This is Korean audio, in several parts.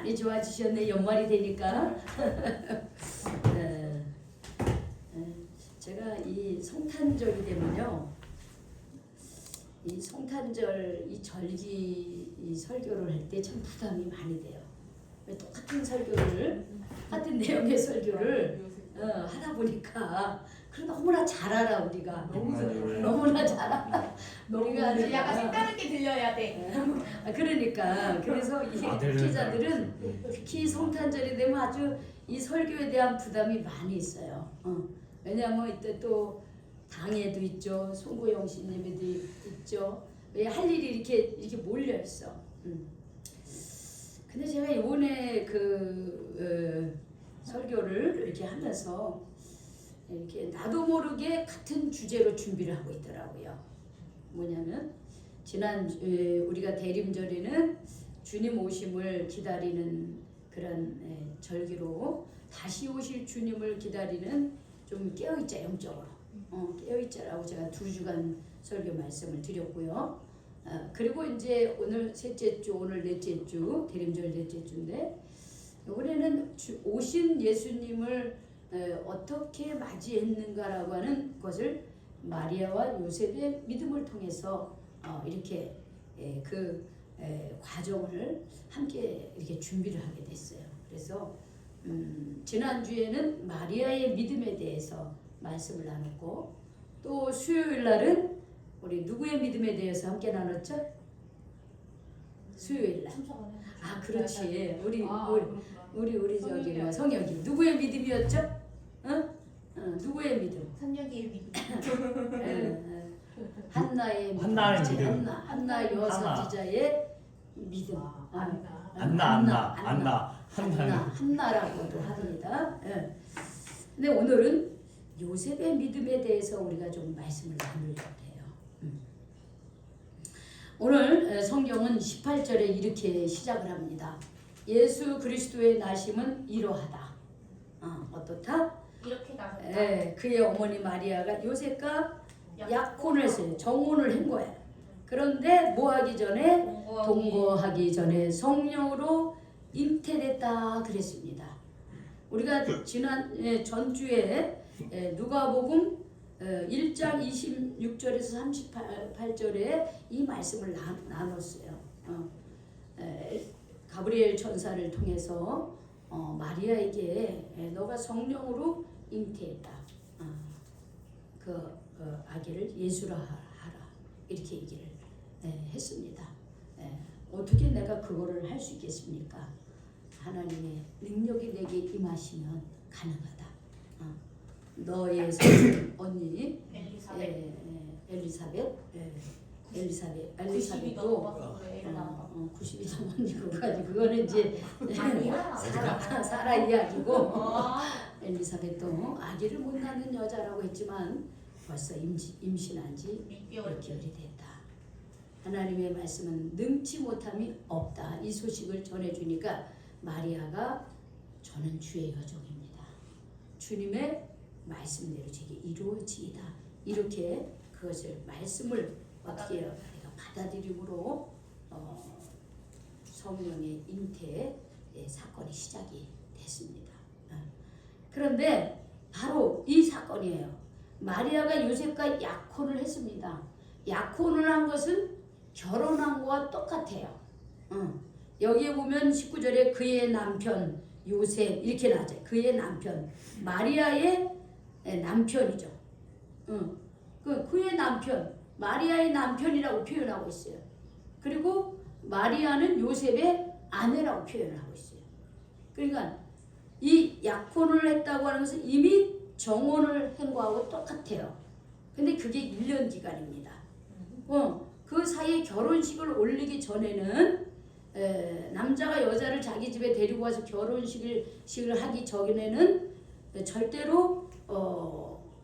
많이 좋아지셨네. 연말이 되니까. 제가 이 성탄절이 되면요, 이 성탄절 이 절기 이 설교를 할 때 참 부담이 많이 돼요. 똑같은 설교를 같은 내용의 설교를 하다 보니까 그럼 너무나 잘 알아 우리가. 너무나 잘 알아. 우리가 아주 약간 색다르게 들려야 돼. 그러니까 그래서 이 목회자들은 특히 성탄절이 되면 아주 이 설교에 대한 부담이 많이 있어요. 왜냐하면 이때 또 당회도 있죠, 송구영 씨님도 있죠. 왜 할 일이 이렇게 몰려 있어. 근데 제가 이번에 설교를 이렇게 하면서 이렇게 나도 모르게 같은 주제로 준비를 하고 있더라고요. 뭐냐면 지난 우리가 대림절에는 주님 오심을 기다리는 그런 절기로 다시 오실 주님을 기다리는 좀 깨어있자 영적으로 깨어있자라고 제가 2주간 설교 말씀을 드렸고요. 그리고 이제 오늘 셋째 주, 오늘 넷째 주, 대림절 넷째 주인데 이번에는 오신 예수님을 어떻게 맞이했는가라고 하는 것을 마리아와 요셉의 믿음을 통해서 이렇게 과정을 함께 이렇게 준비를 하게 됐어요. 그래서 지난주에는 마리아의 믿음에 대해서 말씀을 나눴고, 또 수요일 날은 우리 누구의 믿음에 대해서 함께 나눴죠? 수요일 날. 아, 그렇지. 우리 저기 성혁이 누구의 믿음이었죠? 누구의 믿음? 선녀기의 믿음. 한나의 믿음. 한나 여사지자의 믿음. 한나라고도 합니다. 근데 오늘은 요셉의 믿음에 대해서 우리가 좀 말씀을 나누려고 해요. 오늘 성경은 18절에 이렇게 시작을 합니다. 예수 그리스도의 나심은 이러하다. 어떻다? 이렇게 나섰다. 그의 어머니 마리아가 요셉과 약혼을 했어요. 정혼을 한 거예요. 그런데 뭐 하기 전에? 동거하기 전에 성령으로 잉태됐다 그랬습니다. 우리가 전주에 누가복음 1장 26절에서 38절에 이 말씀을 나눴어요. 가브리엘 천사를 통해서 마리아에게 너가 성령으로 잉태했다. 그 아기를 예수라 하라. 이렇게 얘기를 했습니다. 어떻게 내가 그거를 할 수 있겠습니까? 하나님의 능력이 내게 임하시면 가능하다. 너의 사촌 언니 엘리사벳도 90이 넘었니 그거는 이제 사라 이야기고 엘리사벳도 아기를 못 낳는 여자라고 했지만 벌써 임신한 지 6개월이 됐다. 하나님의 말씀은 능치 못함이 없다. 이 소식을 전해주니까 마리아가 저는 주의 여종입니다. 주님의 말씀대로 제게 이루어지이다. 이렇게 그것을 말씀을 어떻게 해요? 받아들임으로 성령의 잉태 사건이 시작이 됐습니다. 그런데 바로 이 사건이에요. 마리아가 요셉과 약혼을 했습니다. 약혼을 한 것은 결혼한 거와 똑같아요. 여기에 보면 19절에 그의 남편 요셉 이렇게 나와요. 그의 남편 마리아의 남편이죠. 그의 남편 마리아의 남편이라고 표현하고 있어요. 그리고 마리아는 요셉의 아내라고 표현하고 있어요. 그러니까 이 약혼을 했다고 하는 것은 이미 정혼을 한 거하고 똑같아요. 근데 그게 1년 기간입니다. 그 사이에 결혼식을 올리기 전에는 남자가 여자를 자기 집에 데리고 와서 결혼식을 하기 전에는 절대로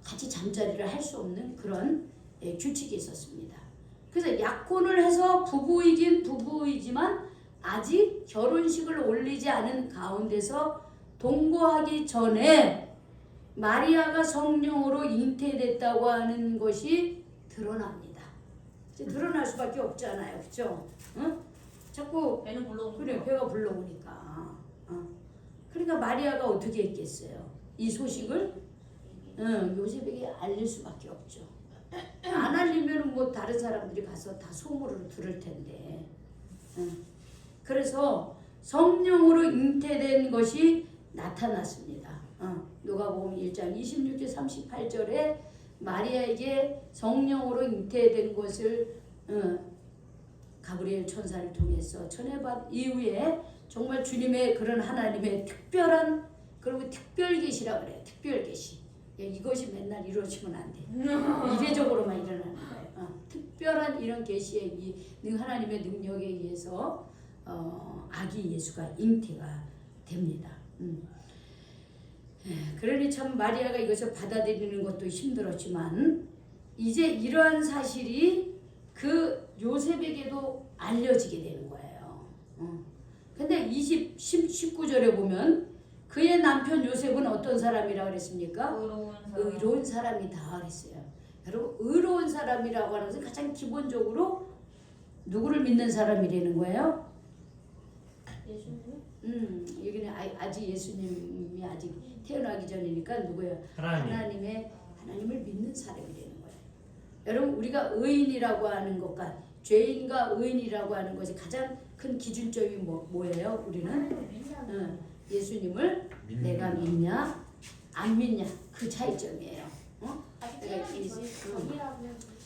같이 잠자리를 할 수 없는 그런 규칙이 있었습니다. 그래서 약혼을 해서 부부이긴 부부이지만 아직 결혼식을 올리지 않은 가운데서 동거하기 전에 마리아가 성령으로 잉태됐다고 하는 것이 드러납니다. 이제 드러날 수밖에 없잖아요, 그렇죠? 자꾸 배는 불러오니까. 그래 배가 불러오니까 그러니까 마리아가 어떻게 했겠어요? 이 소식을 요셉에게 알릴 수밖에 없죠. 안 알리면 뭐 다른 사람들이 가서 다 소문으로 들을 텐데. 그래서 성령으로 잉태된 것이 나타났습니다. 누가복음 1장 26절 38절에 마리아에게 성령으로 잉태된 것을 가브리엘 천사를 통해서 전해받은 이후에 정말 주님의 그런 하나님의 특별한 그리고 특별 계시라 그래요. 특별 계시. 이것이 맨날 이루어지면 안 돼. 이례적으로만 일어나는 거예요. 특별한 이런 계시의 하나님의 능력에 의해서 아기 예수가 잉태가 됩니다. 그러니 참 마리아가 이것을 받아들이는 것도 힘들었지만 이제 이러한 사실이 그 요셉에게도 알려지게 되는 거예요. 근데 19절에 보면 그의 남편 요셉은 어떤 사람이라고 그랬습니까? 의로운 사람이다 그랬어요. 여러분 의로운 사람이라고 하는 것은 가장 기본적으로 누구를 믿는 사람이라는 거예요? 예수님? 여기는 아직 예수님이 아직 태어나기 전이니까 누구예요? 하나님을 믿는 사람이라는 거예요. 여러분 우리가 의인이라고 하는 것과 죄인과 의인이라고 하는 것이 가장 큰 기준점이 뭐예요? 우리는 예수님을 내가 믿냐 안 믿냐 그 차이점이에요.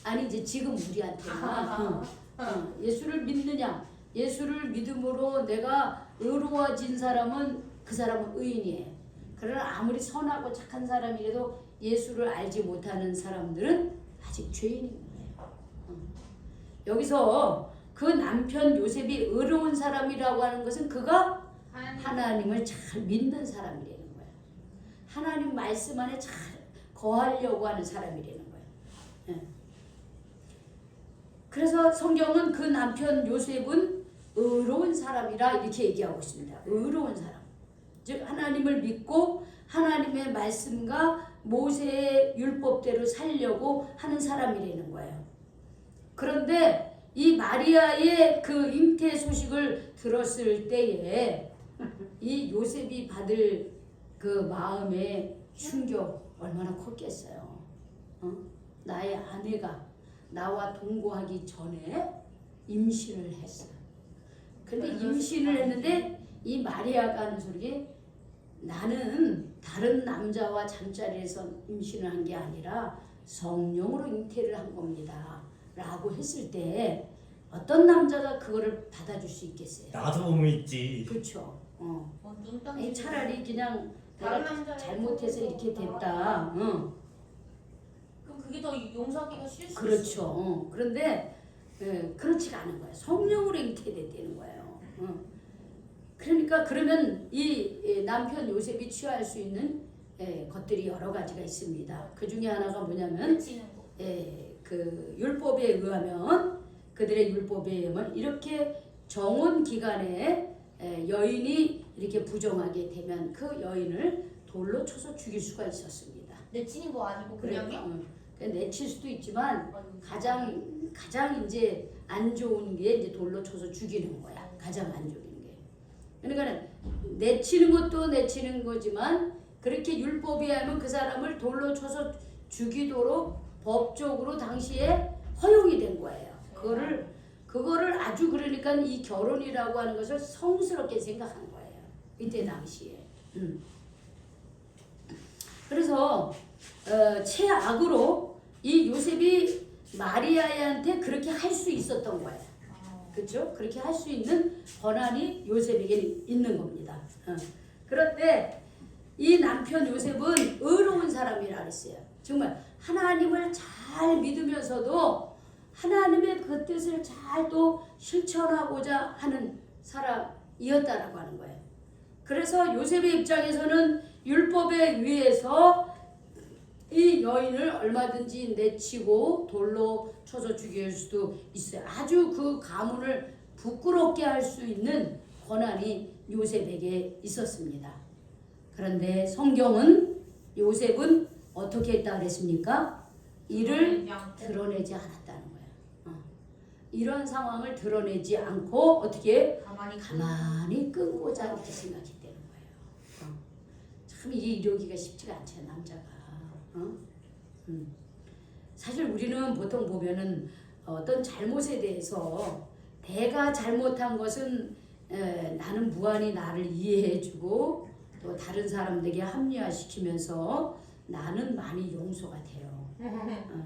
아니 이제 지금 우리한테는 예수를 믿느냐 예수를 믿음으로 내가 의로워진 사람은 그 사람은 의인이에요. 그러나 아무리 선하고 착한 사람이라도 예수를 알지 못하는 사람들은 아직 죄인인 거예요. 여기서 그 남편 요셉이 의로운 사람이라고 하는 것은 그가 하나님을 잘 믿는 사람이라는 거예요. 하나님 말씀 안에 잘 거하려고 하는 사람이라는 거예요. 그래서 성경은 그 남편 요셉은 의로운 사람이라 이렇게 얘기하고 있습니다. 의로운 사람. 즉 하나님을 믿고 하나님의 말씀과 모세의 율법대로 살려고 하는 사람이라는 거예요. 그런데 이 마리아의 그 잉태 소식을 들었을 때에 이 요셉이 받을 그 마음의 충격 얼마나 컸겠어요. 나의 아내가 나와 동거하기 전에 임신을 했어요. 근데 임신을 했는데 이 마리아가 하는 소리가 나는 다른 남자와 잠자리에서 임신을 한 게 아니라 성령으로 잉태를 한 겁니다. 라고 했을 때 어떤 남자가 그거를 받아줄 수 있겠어요? 나도 믿지. 그렇죠. 눈덩이 차라리 그냥 다른 내가 남자의 잘못해서 이렇게 됐다. 그럼 그게 더 용서하기가 쉬울 수 있어요. 그렇죠. 그런데 그렇지가 않은 거예요. 성령으로 잉태됐다는 거예요. 그러니까 그러면 이 남편 요셉이 취할 수 있는 것들이 여러 가지가 있습니다. 그 중에 하나가 뭐냐면 그 율법에 의하면 그들의 율법에 의하면 이렇게 정혼 기간에 여인이 이렇게 부정하게 되면 그 여인을 돌로 쳐서 죽일 수가 있었습니다. 내치는 거 아니고 그냥요? 내칠 수도 있지만 가장 이제 안 좋은 게 이제 돌로 쳐서 죽이는 거야. 가장 안 좋은 게. 그러니까 내치는 것도 내치는 거지만 그렇게 율법에 하면 그 사람을 돌로 쳐서 죽이도록 법적으로 당시에 허용이 된 거예요. 그거를 아주 그러니까 이 결혼이라고 하는 것을 성스럽게 생각한 거예요. 이때 당시에. 그래서 최악으로 이 요셉이 마리아한테 그렇게 할 수 있었던 거예요. 그렇죠? 그렇게 할 수 있는 권한이 요셉에게 있는 겁니다. 그런데 이 남편 요셉은 의로운 사람이라 그랬어요. 정말 하나님을 잘 믿으면서도 하나님의 그 뜻을 잘 또 실천하고자 하는 사람이었다라고 하는 거예요. 그래서 요셉의 입장에서는 율법에 의해서 이 여인을 얼마든지 내치고 돌로 쳐서 죽일 수도 있어요. 아주 그 가문을 부끄럽게 할 수 있는 권한이 요셉에게 있었습니다. 그런데 성경은 요셉은 어떻게 했다 그랬습니까? 이를 드러내지 않았다는 거예요. 이런 상황을 드러내지 않고 어떻게 가만히 끄고자 이렇게 생각했다는 거예요. 참 이게 이루기가 쉽지가 않죠 남자가. 사실 우리는 보통 보면은 어떤 잘못에 대해서 내가 잘못한 것은 나는 무한히 나를 이해해주고 또 다른 사람들에게 합리화시키면서 나는 많이 용서가 돼요.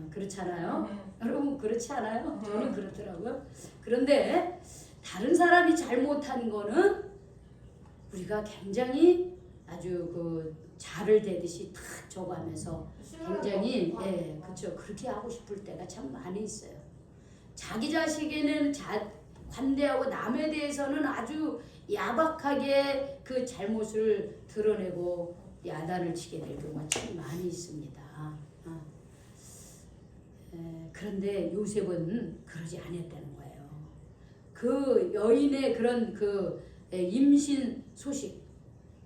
그렇잖아요. 여러분 그렇지 않아요? 저는 그렇더라고요. 그런데 다른 사람이 잘못한 거는 우리가 굉장히 아주 그 자를 대듯이 탁 줘가면서 굉장히 그렇죠. 그렇게 하고 싶을 때가 참 많이 있어요. 자기 자식에는 관대하고 남에 대해서는 아주 야박하게 그 잘못을 드러내고 야단을 치게 될 경우가 참 많이 있습니다. 그런데 요셉은 그러지 않았다는 거예요. 그 여인의 그런 그 임신 소식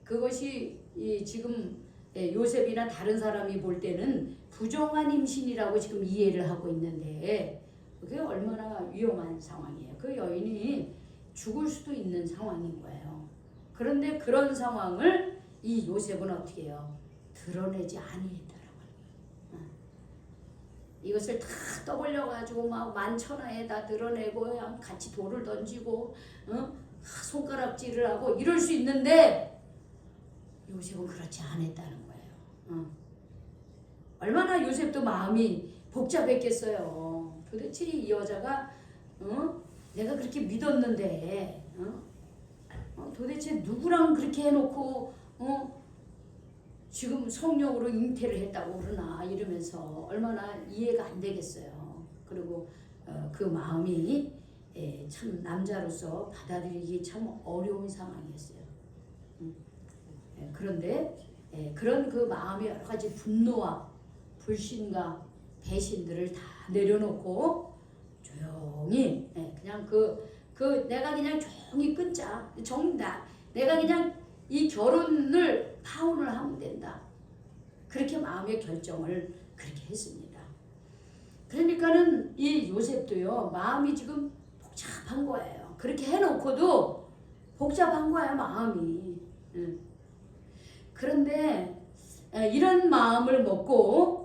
그것이 지금 요셉이나 다른 사람이 볼 때는 부정한 임신이라고 지금 이해를 하고 있는데 그게 얼마나 위험한 상황이에요. 그 여인이 죽을 수도 있는 상황인 거예요. 그런데 그런 상황을 이 요셉은 어떻게 해요? 드러내지 아니했다라고 하는 거예요. 이것을 다 떠벌려가지고 막 만천하에다 드러내고 그냥 같이 돌을 던지고 손가락질을 하고 이럴 수 있는데 요셉은 그렇지 않았다는 거예요. 얼마나 요셉도 마음이 복잡했겠어요. 도대체 이 여자가 내가 그렇게 믿었는데 도대체 누구랑 그렇게 해놓고 지금 성령으로 잉태를 했다고 그러나 이러면서 얼마나 이해가 안 되겠어요. 그리고 그 마음이 참 남자로서 받아들이기 참 어려운 상황이었어요. 그런데 그런 그 마음의 여러 가지 분노와 불신과 배신들을 다 내려놓고 조용히 그냥 내가 그냥 조용히 끊자. 내가 그냥 이 결혼을 파혼을 하면 된다. 그렇게 마음의 결정을 그렇게 했습니다. 그러니까는 이 요셉도요 마음이 지금 복잡한 거예요. 그렇게 해놓고도 복잡한 거야 마음이. 그런데 이런 마음을 먹고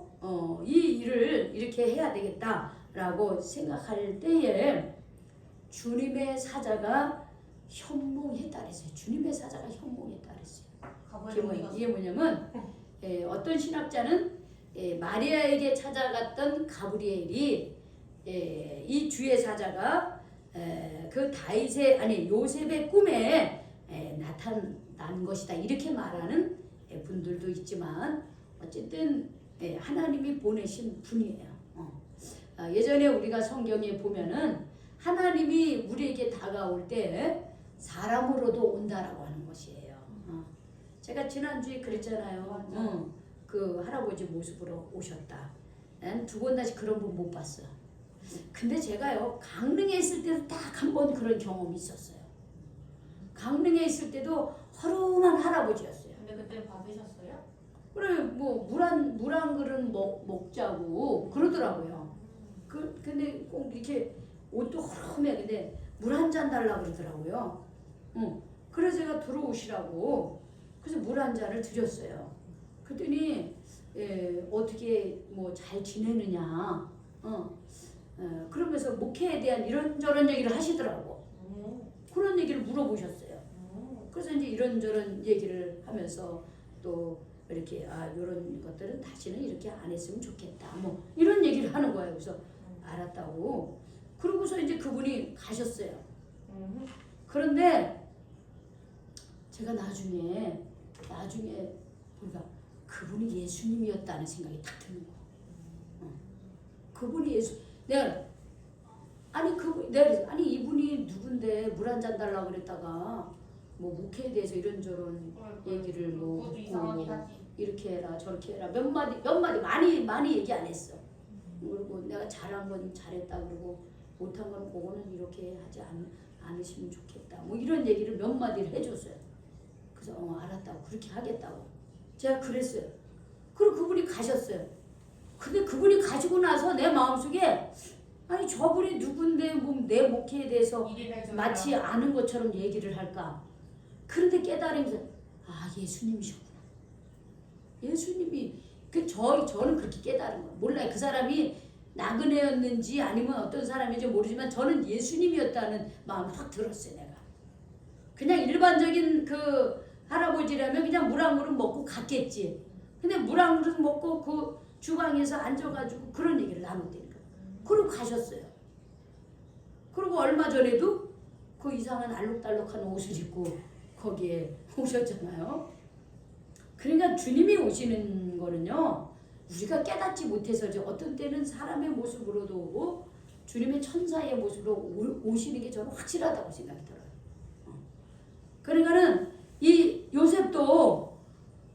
이 일을 이렇게 해야 되겠다라고 생각할 때에 주님의 사자가 현몽했다 그랬어요. 주님의 사자가 현몽했다 그랬어요. 이게 뭐냐면 어떤 신학자는 마리아에게 찾아갔던 가브리엘이 이 주의 사자가 그 요셉의 꿈에 나타난 것이다 이렇게 말하는 분들도 있지만 어쨌든 하나님이 보내신 분이에요. 예전에 우리가 성경에 보면은 하나님이 우리에게 다가올 때 사람으로도 온다라고 하는 것이에요. 제가 지난주에 그랬잖아요. 그 할아버지 모습으로 오셨다. 난 두 번 다시 그런 분 못 봤어. 근데 제가요 강릉에 있을 때도 딱 한 번 그런 경험이 있었어요. 강릉에 있을 때도 허름한 할아버지였어요. 근데 그때 받으셨어요? 그래 뭐 물 한 그릇 먹자고 그러더라고요. 근데 꼭 이렇게 옷도 허름해. 근데 물 한 잔 달라 그러더라고요. 그래서 제가 들어오시라고 그래서 물 한 잔을 드렸어요. 그랬더니 어떻게 뭐 잘 지내느냐 그러면서 목회에 대한 이런저런 얘기를 하시더라고. 그런 얘기를 물어보셨어요. 그래서 이제 이런저런 얘기를 하면서 또 이렇게 이런 것들은 다시는 이렇게 안 했으면 좋겠다. 뭐 이런 얘기를 하는 거예요. 그래서 알았다고. 그러고서 이제 그분이 가셨어요. 그런데 제가 나중에 보니까 그분이 예수님이었다는 생각이 딱 드는 거예요. 그분이 내가 이분이 누군데 물 한 잔 달라고 그랬다가 뭐 목회에 대해서 이런저런 얘기를 뭐 이렇게 해라 저렇게 해라 몇 마디 많이 얘기 안 했어. 그리고 내가 잘한 건 잘했다 그러고 못한 건 그거는 이렇게 하지 않으시면 좋겠다. 뭐 이런 얘기를 몇 마디를 해줬어요. 그래서 알았다고 그렇게 하겠다고 제가 그랬어요. 그리고 그분이 가셨어요. 근데 그분이 가시고 나서 내 마음속에 아니 저분이 누군데 뭐 내 목회에 대해서 마치 아는 것처럼 얘기를 할까. 그런데 깨달으면서 아, 예수님이셨구나. 예수님이 저는 그렇게 깨달은 거예요. 몰라요. 그 사람이 나그네였는지 아니면 어떤 사람인지 모르지만 저는 예수님이었다는 마음이 확 들었어요. 내가 그냥 일반적인 그 할아버지라면 그냥 물 한 그릇 먹고 갔겠지. 근데 물 한 그릇 먹고 그 주방에서 앉아가지고 그런 얘기를 나눴다니까. 그리고 가셨어요. 그리고 얼마 전에도 그 이상한 알록달록한 옷을 입고 거기에 오셨잖아요. 그러니까 주님이 오시는 거는요, 우리가 깨닫지 못해서죠. 어떤 때는 사람의 모습으로도 오고 주님의 천사의 모습으로 오시는 게 저는 확실하다고 생각이 들어요. 그러니까는 이 요셉도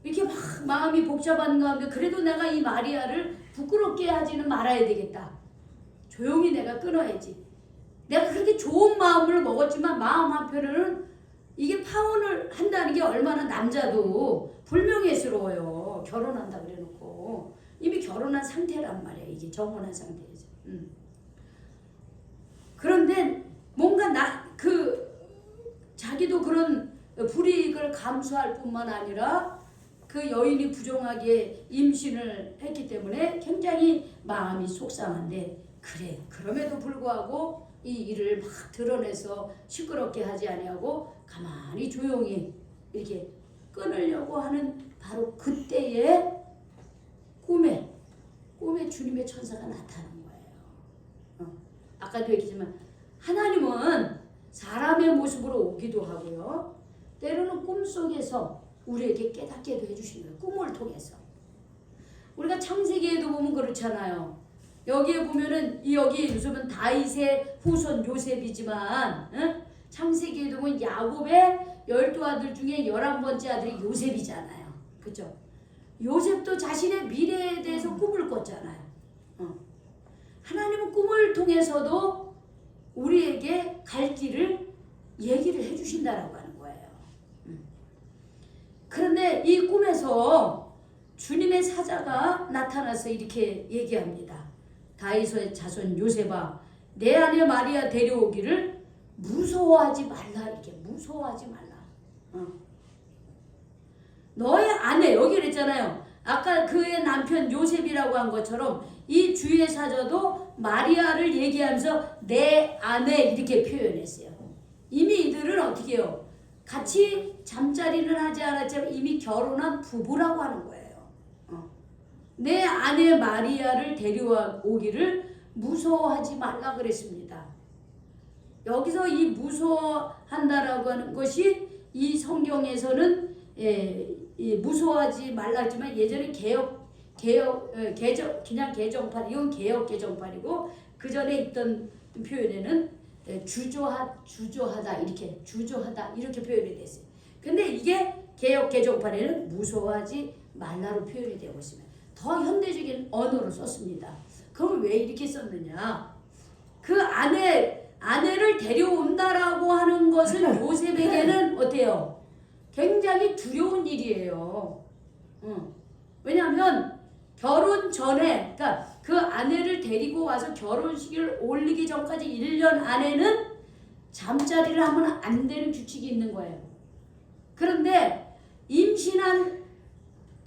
이렇게 막 마음이 복잡한 가운데 그래도 내가 이 마리아를 부끄럽게 하지는 말아야 되겠다. 조용히 내가 끊어야지. 내가 그렇게 좋은 마음을 먹었지만 마음 한편으로는 이게 파혼을 한다는 게 얼마나 남자도 불명예스러워요. 결혼한다 그래놓고 이미 결혼한 상태란 말이야. 이게 정혼한 상태에서. 그런데 뭔가 자기도 그런 불이익을 감수할 뿐만 아니라 그 여인이 부정하게 임신을 했기 때문에 굉장히 마음이 속상한데, 그래 그럼에도 불구하고 이 일을 막 드러내서 시끄럽게 하지 아니하고 가만히 조용히 이렇게 끊으려고 하는 바로 그때에 꿈에 주님의 천사가 나타난 거예요. 아까도 얘기했지만 하나님은 사람의 모습으로 오기도 하고요, 때로는 꿈속에서 우리에게 깨닫게도 해주시는 거예요. 꿈을 통해서. 우리가 창세기에도 보면 그렇잖아요. 여기에 보면은 여기 요셉은 다윗의 후손 요셉이지만, 창세기에도 보면 야곱의 12아들 중에 11번째 아들이 요셉이잖아요. 그죠? 요셉도 자신의 미래에 대해서 꿈을 꿨잖아요. 하나님은 꿈을 통해서도 우리에게 갈 길을 얘기를 해주신다라고 하는 거예요. 그런데 이 꿈에서 주님의 사자가 나타나서 이렇게 얘기합니다. 다윗의 자손 요셉아, 내 아내 마리아 데려오기를 무서워하지 말라. 이렇게 무서워하지 말라. 너의 아내, 여기 그랬잖아요. 아까 그의 남편 요셉이라고 한 것처럼 이 주의 사자도 마리아를 얘기하면서 내 아내 이렇게 표현했어요. 이미 이들은 어떻게 해요? 같이 잠자리는 하지 않았지만 이미 결혼한 부부라고 하는 거예요. 내 아내 마리아를 데려오기를 무서워하지 말라 그랬습니다. 여기서 이 무서워한다라고 하는 것이 이 성경에서는 무서워하지 말라 했지만 예전에 그냥 개정판, 이건 개역 개정판이고 그 전에 있던 표현에는 주저하다 이렇게 표현이 됐어요. 근데 이게 개역 개정판에는 무서워하지 말라로 표현이 되고 있습니다. 더 현대적인 언어로 썼습니다. 그럼 왜 이렇게 썼느냐? 그 아내를 데려온다라고 하는 것은 요셉에게는 어때요? 굉장히 두려운 일이에요. 왜냐하면 결혼 전에, 그러니까 그 아내를 데리고 와서 결혼식을 올리기 전까지 1년 안에는 잠자리를 하면 안 되는 규칙이 있는 거예요. 그런데 임신한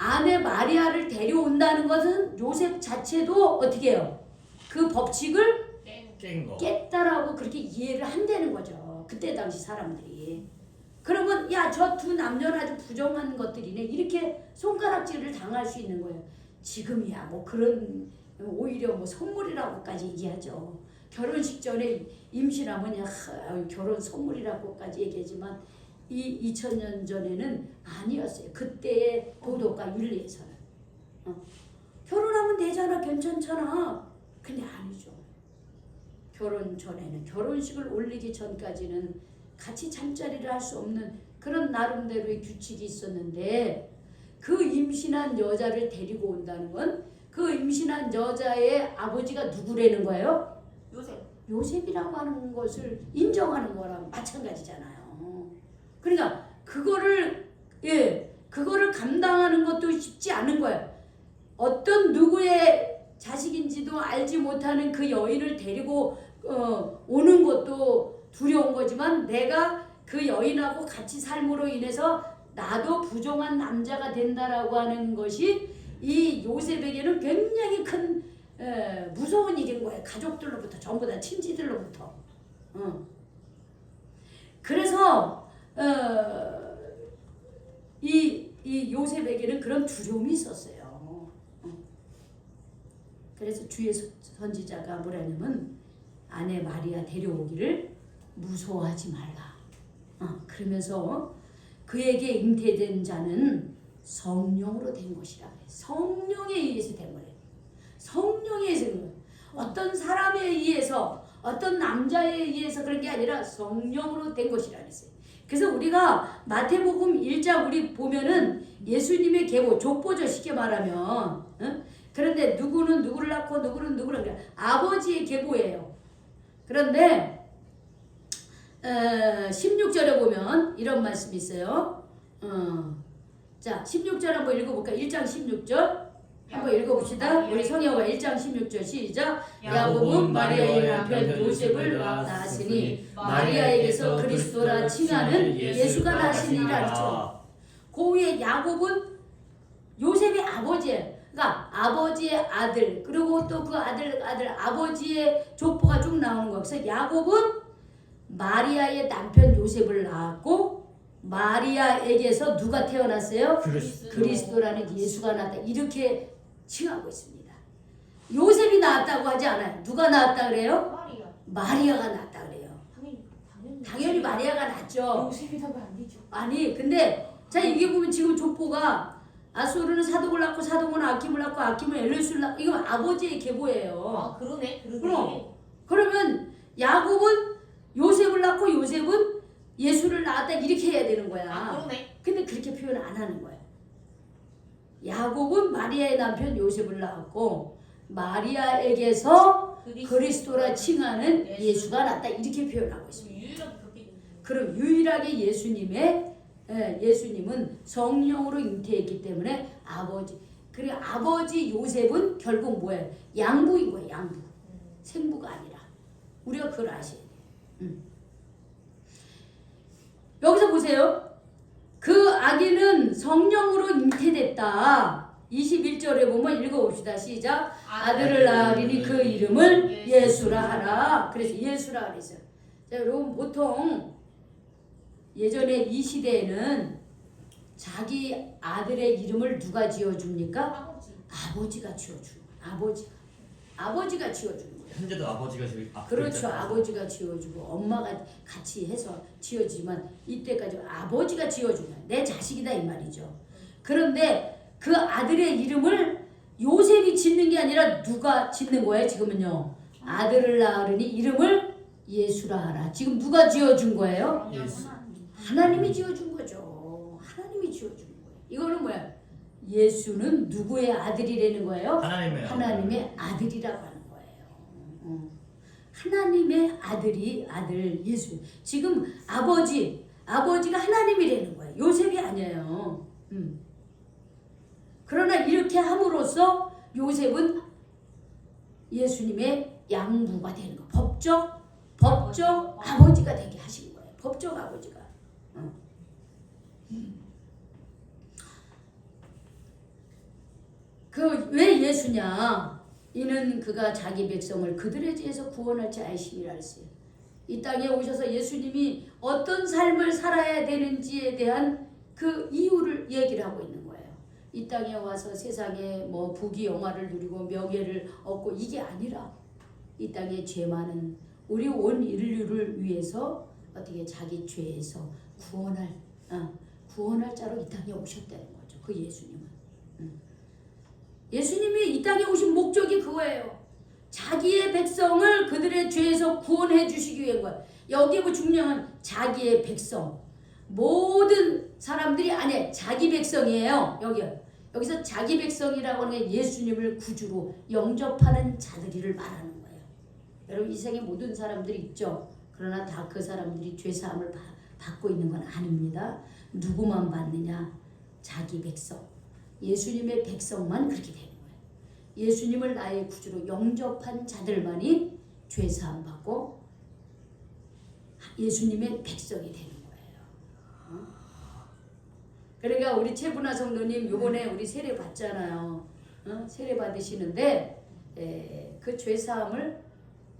아내 마리아를 데려온다는 것은 요셉 자체도 어떻게 해요? 그 법칙을 깼다라고 그렇게 이해를 한다는 거죠. 그때 당시 사람들이. 그러면 야, 저 두 남녀는 아주 부정한 것들이네, 이렇게 손가락질을 당할 수 있는 거예요. 지금이야 뭐 그런 오히려 뭐 선물이라고까지 얘기하죠. 결혼식 전에 임신하면 결혼 선물이라고까지 얘기하지만 이 2000년 전에는 아니었어요. 그때의 도덕과 윤리에서는 결혼하면 되잖아, 괜찮잖아. 근데 아니죠. 결혼 전에는, 결혼식을 올리기 전까지는 같이 잠자리를 할 수 없는 그런 나름대로의 규칙이 있었는데, 그 임신한 여자를 데리고 온다는 건 그 임신한 여자의 아버지가 누구라는 거예요? 요셉이라고 하는 것을 인정하는 거랑 마찬가지잖아요. 그러니까 그거를 감당하는 것도 쉽지 않은 거예요. 어떤 누구의 자식인지도 알지 못하는 그 여인을 데리고 오는 것도 두려운 거지만, 내가 그 여인하고 같이 삶으로 인해서 나도 부정한 남자가 된다라고 하는 것이 이 요셉에게는 굉장히 큰 무서운 일인 거예요. 가족들로부터 전부 다 친지들로부터. 그래서 이 요셉에게는 그런 두려움이 있었어요. 그래서 주의 선지자가 뭐라냐면 아내 마리아 데려오기를 무서워하지 말라. 그러면서 그에게 잉태된 자는 성령으로 된 것이라. 성령에 의해서 된 거예요. 성령에 의해서 된 거예요. 어떤 사람에 의해서 어떤 남자에 의해서 그런 게 아니라 성령으로 된 것이라 그랬어요. 그래서 우리가 마태복음 1장 우리 보면은 예수님의 계보, 족보죠 쉽게 말하면. 그런데 누구는 누구를 낳고 누구는 누구를 낳고 아버지의 계보예요. 그런데 16절에 보면 이런 말씀이 있어요. 자 16절 한번 읽어볼까? 1장 16절 한번 읽어봅시다. 우리 성경과 1장 16절 시작. 야곱은 마리아의 남편 요셉을 낳았으니 마리아에게서 그리스도라 칭하는 예수가 나시니라 했죠. 그 위에 야곱은 요셉의 아버지예요. 그러니까 아버지의 아들 그리고 또 그 아들 아버지의 족보가 쭉 나오는 거. 그래서 야곱은 마리아의 남편 요셉을 낳았고 마리아에게서 누가 태어났어요? 그리스도라는 예수가 나왔다. 이렇게 칭하고 있습니다. 요셉이 낳았다고 하지 않아요. 누가 낳았다 그래요? 마리아가 낳았다 그래요. 당연히 마리아가 낳았죠. 요셉이라고 안 되죠. 아니 근데 자 이게 보면 지금 족보가 아수르는 사독을 낳고 사독은 아킴을 낳고 아킴은 엘리수를 낳고 이거 아버지의 계보예요. 아 그러네. 그러면 야곱은 요셉을 낳고 요셉은 예수를 낳았다 이렇게 해야 되는 거야. 아 그러네. 근데 그렇게 표현 안 하는 거야. 야곱은 마리아의 남편 요셉을 낳았고 마리아에게서 그리스도라 칭하는 예수가 낳았다 이렇게 표현하고 있습니다. 그럼 유일하게 예수님은 성령으로 잉태했기 때문에 아버지 그리고 아버지 요셉은 결국 뭐예요? 양부인 거예요. 양부. 생부가 아니라. 우리가 그걸 아셔야 돼요. 여기서 보세요. 그 아기는 성령으로 잉태됐다. 21절에 보면 읽어봅시다. 시작. 아들을 낳으리니 그 이름을 예수라 하라. 그래서 예수라 그랬어요. 자, 여러분 보통 예전에 이 시대에는 자기 아들의 이름을 누가 지어줍니까? 아버지가 지어주는 거예요. 아버지가 지어주는 거예요. 현재도 아버지가 그렇죠. 아버지가 지어주고 엄마가 같이 해서 지어주지만 이때까지 아버지가 지어주는 거예요. 내 자식이다 이 말이죠. 그런데 그 아들의 이름을 요셉이 짓는 게 아니라 누가 짓는 거예요? 지금은요. 아들을 낳으니 이름을 예수라 하라. 지금 누가 지어준 거예요? 예수. 하나님이 지어준 거죠. 하나님이 지어준 거예요. 이거는 뭐야? 예수는 누구의 아들이라는 거예요? 하나님의 아들이라고 하는 거예요. 하나님의 아들 예수. 지금 아버지가 하나님이라는 거예요. 요셉이 아니에요. 그러나 이렇게 함으로써 요셉은 예수님의 양부가 되는 거. 법적 아버지가 되게 하신 거예요. 법적 아버지가. 그 왜 예수냐? 이는 그가 자기 백성을 그들의 죄에서 구원할 자 아심이라 했어요. 이 땅에 오셔서 예수님이 어떤 삶을 살아야 되는지에 대한 그 이유를 얘기를 하고 있는 거예요. 이 땅에 와서 세상에 뭐 부귀 영화를 누리고 명예를 얻고 이게 아니라 이 땅에 죄 많은 우리 온 인류를 위해서 어떻게 자기 죄에서 구원할 자로 이 땅에 오셨다는 거죠. 그 예수님은. 예수님이 이 땅에 오신 목적이 그거예요. 자기의 백성을 그들의 죄에서 구원해 주시기 위한 거예요. 여기 뭐 중요한 자기의 백성. 모든 사람들이 아니 자기 백성이에요. 여기서 자기 백성이라고 하는 게 예수님을 구주로 영접하는 자들이를 말하는 거예요. 여러분 이 세상에 모든 사람들이 있죠. 그러나 다 그 사람들이 죄사함을 받고 있는 건 아닙니다. 누구만 받느냐? 자기 백성. 예수님의 백성만 그렇게 되는 거예요. 예수님을 나의 구주로 영접한 자들만이 죄사함 받고 예수님의 백성이 되는 거예요. 그러니까 우리 최분화 성도님 요번에 우리 세례 받잖아요. 세례 받으시는데 그 죄사함을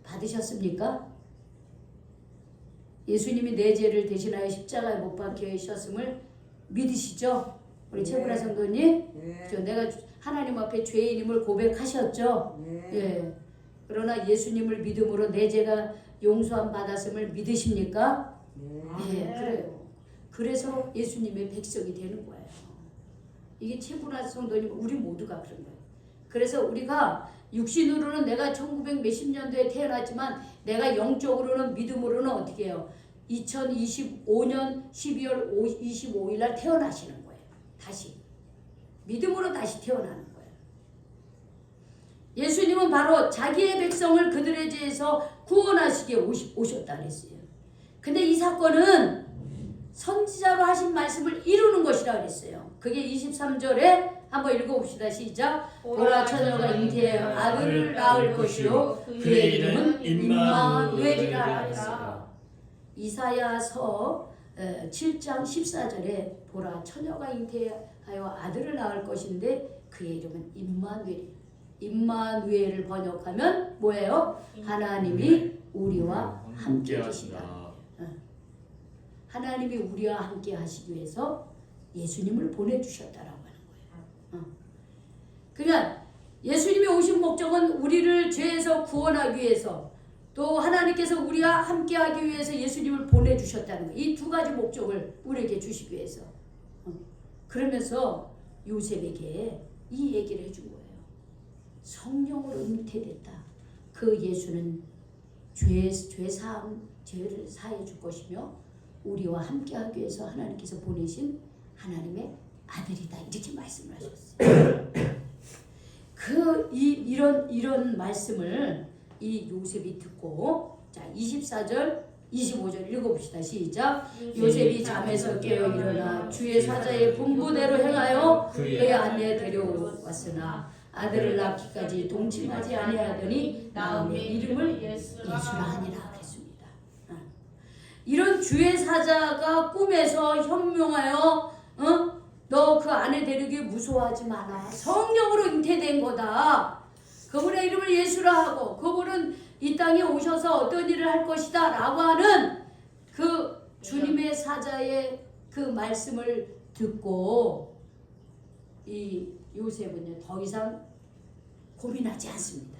받으셨습니까? 예수님이 내 죄를 대신하여 십자가에 못 박히셨음을 믿으시죠? 우리 최분화 성도님? 그렇죠? 내가 하나님 앞에 죄인임을 고백하셨죠? 예. 그러나 예수님을 믿음으로 내 죄가 용서함 받았음을 믿으십니까? 네, 그래요. 그래서 예수님의 백성이 되는 거예요. 이게 최분화 성도님 우리 모두가 그런 거예요. 그래서 우리가 육신으로는 내가 1900 몇십 년도에 태어났지만 내가 영적으로는 믿음으로는 어떻게 해요? 2025년 12월 25일 날 태어나시는 거예요. 다시. 믿음으로 다시 태어나는 거예요. 예수님은 바로 자기의 백성을 그들의 죄에서 구원하시기에 오셨다 그랬어요. 근데 이 사건은 선지자로 하신 말씀을 이루는 것이라 그랬어요. 그게 23절에 한번 읽어봅시다. 시작. 보라 처녀가 잉태해 아들을 낳을 것이요 그의 이름은 임마누엘이라 그랬어요. 이사야서 7장 14절에 보라 처녀가 잉태하여 아들을 낳을 것인데 그의 이름은 임마누엘. 임마누엘을 번역하면 뭐예요? 하나님이 우리와 함께 계시다. 하나님이 우리와 함께 하시기 위해서 예수님을 보내주셨다라고 하는 거예요. 그러니까 예수님이 오신 목적은 우리를 죄에서 구원하기 위해서 또 하나님께서 우리와 함께 하기 위해서 예수님을 보내주셨다는 거예요. 이 두 가지 목적을 우리에게 주시기 위해서. 그러면서 요셉에게 이 얘기를 해준 거예요. 성령으로 잉태됐다. 그 예수는 죄를 사해 줄 것이며 우리와 함께하기 위해서 하나님께서 보내신 하나님의 아들이다. 이렇게 말씀을 하셨어요. 이런 말씀을 이 요셉이 듣고 자 24절 25절 읽어봅시다. 시작. 요셉이 잠에서 깨어 일어나 주의 사자의 분부대로 행하여 그의 아내에 데려왔으나 아들을 낳기까지 동침하지 아니하더니 나음의 이름을 예수라 하니라 그랬습니다. 이런 주의 사자가 꿈에서 현명하여 너 그 아내 데리기 무서워하지 마라. 성령으로 잉태된 거다. 그분의 이름을 예수라 하고 그분은 이 땅에 오셔서 어떤 일을 할 것이다 라고 하는 그 주님의 사자의 그 말씀을 듣고 이 요셉은요 더 이상 고민하지 않습니다.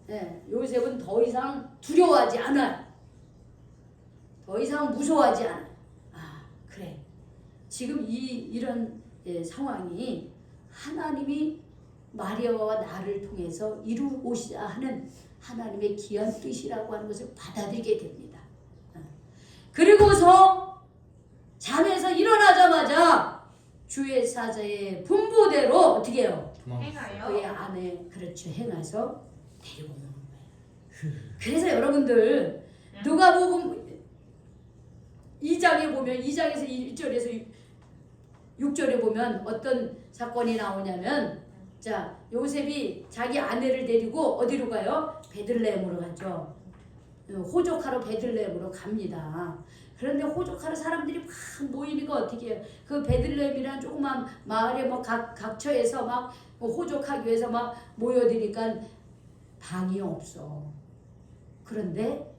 네, 요셉은 더 이상 두려워하지 않아요. 더 이상 무서워하지 않아요. 그래. 지금 이런 상황이 하나님이 마리아와 나를 통해서 이루고자 하는 하나님의 귀한 뜻이라고 하는 것을 받아들이게 됩니다. 그리고서 잠에서 일어나자마자 주의 사자의 분부대로 어떻게 해요? 행하여 그의 아내 그렇죠 행해서 데리고 오는 거예요. 그래서 여러분들 누가복음 2장에 보면 2장에서 1절에서 6절에 보면 어떤 사건이 나오냐면 자 요셉이 자기 아내를 데리고 어디로 가요? 베들레헴으로 가죠. 호적하러 베들레헴으로 갑니다. 그런데 호적하러 사람들이 막 모이니까 어떻게 해요? 그 베들레헴이라는 조그만 마을에 뭐 각처에서 막 호적하기 위해서 막 모여드니까 방이 없어. 그런데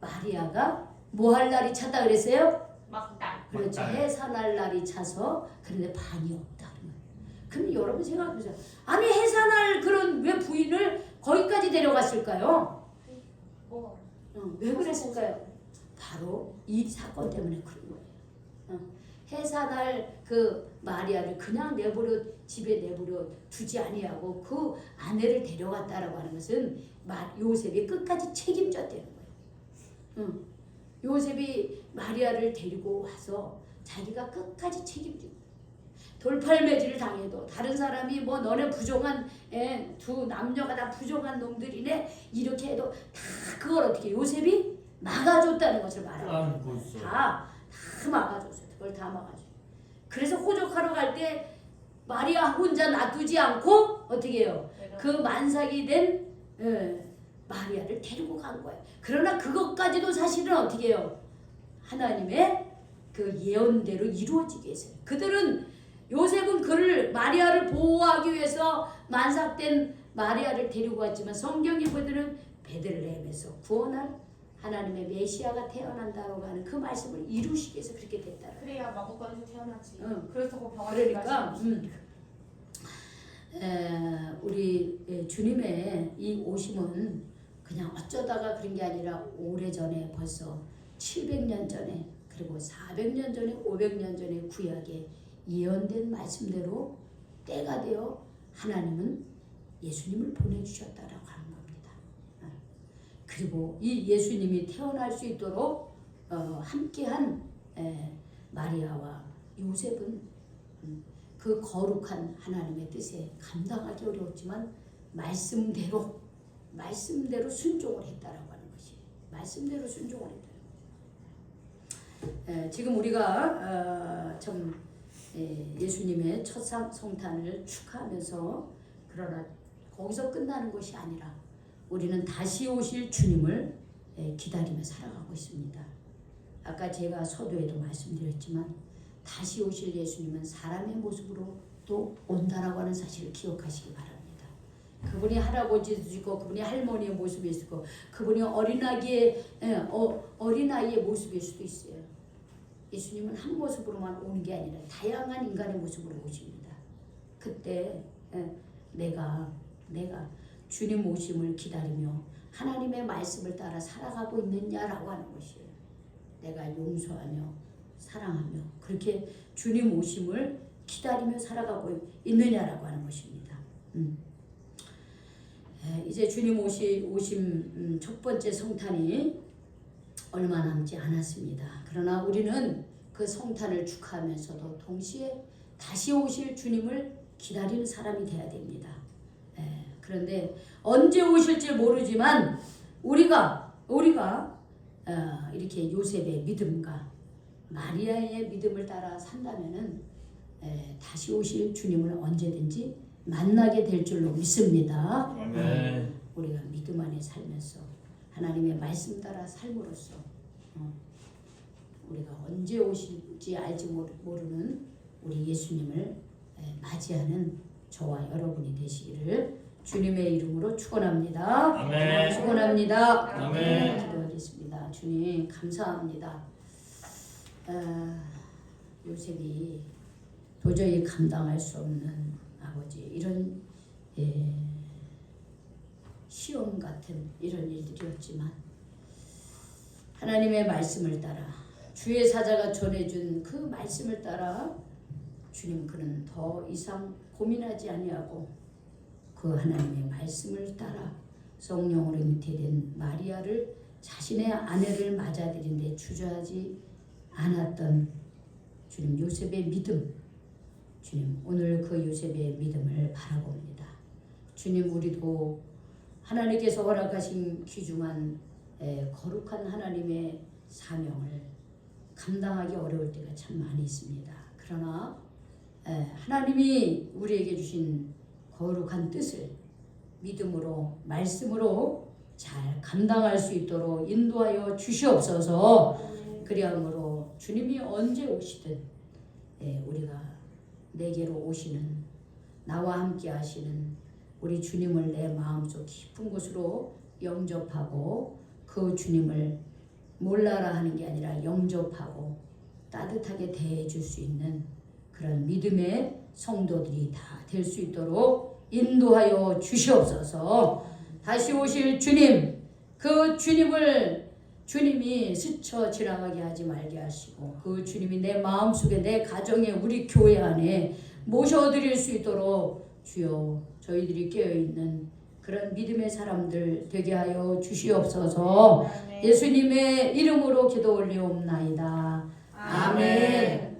마리아가 뭐 할 날이 찼다 그랬어요? 막달. 그렇죠. 해산할 날이 차서 그런데 방이 없다. 그럼 여러분 생각해보세요. 아니 해산할 그런 왜 부인을 거기까지 데려갔을까요? 왜 그랬을까요? 바로 이 사건 때문에 그런 거예요. 해산할 그 마리아를 그냥 집에 내버려 두지 아니하고 그 아내를 데려갔다라고 하는 것은 요셉이 끝까지 책임졌다는 거예요. 요셉이 마리아를 데리고 와서 자기가 끝까지 책임지고 돌팔매질을 당해도 다른 사람이 뭐 너네 부정한 두 남녀가 다 부정한 놈들이네 이렇게 해도 다 그걸 어떻게 요셉이 막아줬다는 것을 말하고 다 막아줬어요. 그걸 다 막아줘. 그래서 호적하러 갈 때 마리아 혼자 놔두지 않고 어떻게 해요? 그 만삭이 된 마리아를 데리고 간 거예요. 그러나 그것까지도 사실은 어떻게 해요? 하나님의 그 예언대로 이루어지게 했어요. 그들은 요셉은 그를 마리아를 보호하기 위해서 만삭된 마리아를 데리고 왔지만 성경이 그들은 베들레헴에서 구원할 하나님의 메시아가 태어난다고 하는 그 말씀을 이루시기 위해서 그렇게 됐다. 그래야 마구간에서 태어났지. 응. 그래서 그 병원에 그러니까 우리 주님의 이 오심은 그냥 어쩌다가 그런 게 아니라 오래전에 벌써 700년 전에 그리고 400년 전에 500년 전에 구약에 예언된 말씀대로 때가 되어 하나님은 예수님을 보내주셨다라고 하는 겁니다. 그리고 이 예수님이 태어날 수 있도록 함께한 마리아와 요셉은 그 거룩한 하나님의 뜻에 감당하기 어려웠지만 말씀대로 순종을 했다라고 하는 것이 말씀대로 순종을 했다. 지금 우리가 참 예수님의 첫 성탄을 축하하면서 그러나 거기서 끝나는 것이 아니라 우리는 다시 오실 주님을 기다리며 살아가고 있습니다. 아까 제가 서두에도 말씀드렸지만 다시 오실 예수님은 사람의 모습으로 또 온다라고 하는 사실을 기억하시기 바랍니다. 그분이 할아버지도 있고 그분이 할머니의 모습일 수도 있고 그분이 어린아이의 모습일 수도 있어요. 예수님은 한 모습으로만 오는 게 아니라 다양한 인간의 모습으로 오십니다. 그때 내가 주님 오심을 기다리며 하나님의 말씀을 따라 살아가고 있느냐라고 하는 것이에요. 내가 용서하며 사랑하며 그렇게 주님 오심을 기다리며 살아가고 있느냐라고 하는 것입니다. 이제 주님 오심 첫 번째 성탄이 얼마 남지 않았습니다. 그러나 우리는 그 성탄을 축하하면서도 동시에 다시 오실 주님을 기다리는 사람이 되어야 됩니다. 그런데 언제 오실지 모르지만 우리가 이렇게 요셉의 믿음과 마리아의 믿음을 따라 산다면은 다시 오실 주님을 언제든지 만나게 될 줄로 믿습니다. 아멘. 우리가 믿음 안에 살면서 하나님의 말씀 따라 삶으로써 우리가 언제 오실지 알지 모르는 우리 예수님을 맞이하는 저와 여러분이 되시기를 주님의 이름으로 축원합니다. 아멘. 축원합니다. 아멘. 기도하겠습니다. 주님 감사합니다. 요셉이 도저히 감당할 수 없는 아버지 이런 시험 같은 이런 일들이었지만 하나님의 말씀을 따라 주의 사자가 전해준 그 말씀을 따라 주님 그는 더 이상 고민하지 아니하고 그 하나님의 말씀을 따라 성령으로 잉태된 마리아를 자신의 아내를 맞아들인 데 주저하지 않았던 주님 요셉의 믿음 주님 오늘 그 요셉의 믿음을 바라봅니다. 주님 우리도 하나님께서 허락하신 귀중한 거룩한 하나님의 사명을 감당하기 어려울 때가 참 많이 있습니다. 그러나 하나님이 우리에게 주신 거룩한 뜻을 믿음으로 말씀으로 잘 감당할 수 있도록 인도하여 주시옵소서. 그리함으로 주님이 언제 오시든 우리가 내게로 오시는 나와 함께 하시는 우리 주님을 내 마음속 깊은 곳으로 영접하고 그 주님을 몰라라 하는 게 아니라 영접하고 따뜻하게 대해줄 수 있는 그런 믿음의 성도들이 다 될 수 있도록 인도하여 주시옵소서. 다시 오실 주님 그 주님이 스쳐 지나가게 하지 말게 하시고 그 주님이 내 마음속에 내 가정에 우리 교회 안에 모셔드릴 수 있도록 주여 저희들이 깨어있는 그런 믿음의 사람들 되게 하여 주시옵소서. 예수님의 이름으로 기도 올리옵나이다. 아멘.